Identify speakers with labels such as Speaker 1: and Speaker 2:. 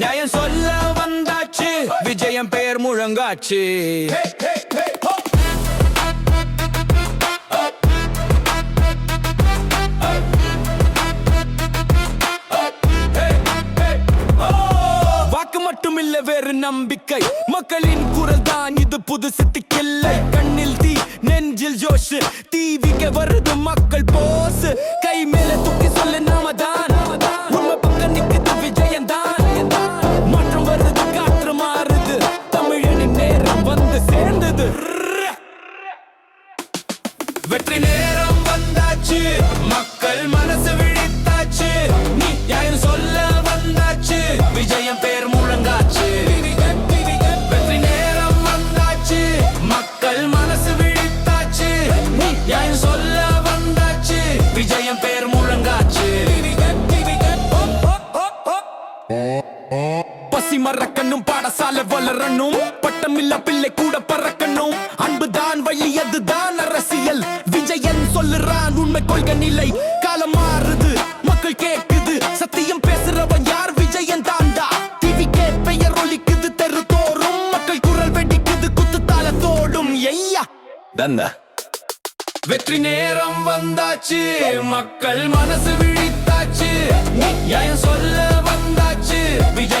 Speaker 1: நியாயம் சொல்ல வந்தாச்சு, விஜயம் பெயர் முழங்காச்சு. மட்டுமில்ல வேறு நம்பிக்கை, மக்களின் குரல் தான் இது, புது சித்திக்கில்லை. கண்ணில் தீ நெஞ்சில் ஜோஷ், டிவிக்கு வருது மக்கள் போஸ். கை மேல தூக்கி சொல்ல நாம தான், உண்மை பக்கம் நிக்குது விஜயம் தான். மாற்றம் வருது, காற்று மாறுது, தமிழனின் நேரம் வந்து சேர்ந்தது. வெற்றி நேரம் வந்தாச்சு, மக்கள் மனசு விழித்தாச்சு. நீ யாரும் சொல்ல வந்தாச்சு, விஜயம் பேர் முழங்காச்சு. வெற்றி நேரம் வந்தாச்சு, மக்கள் மனசு விழித்தாச்சு. நீ யாரும் சொல்ல வந்தாச்சு, விஜயம் பேர் முழங்காச்சு. பசி மறக்கணும், பாடசாலை வளரணும், பட்டமில்ல பிள்ளை கூட பறக்கணும். அன்புதான் வழி, அதுதான் அரசியல். விஜயன் சொல்லுறான் உண்மை கொள்கை நிலை. காலம் மாறுது, மக்கள் கேக்குது, சத்தியம் பேசுறவன் யார்? விஜயன் தாண்டா. டிவி பெயர் ஒலிக்குது, தெரு தோறும் மக்கள் குரல் வெடிக்குது, குத்துத்தால தோடும். ஐயா தந்தா வெற்றி நேரம் வந்தாச்சு, மக்கள் மனசு விழித்தாச்சு. நியாயம் சொல்ல வந்தாச்சு, விஜய்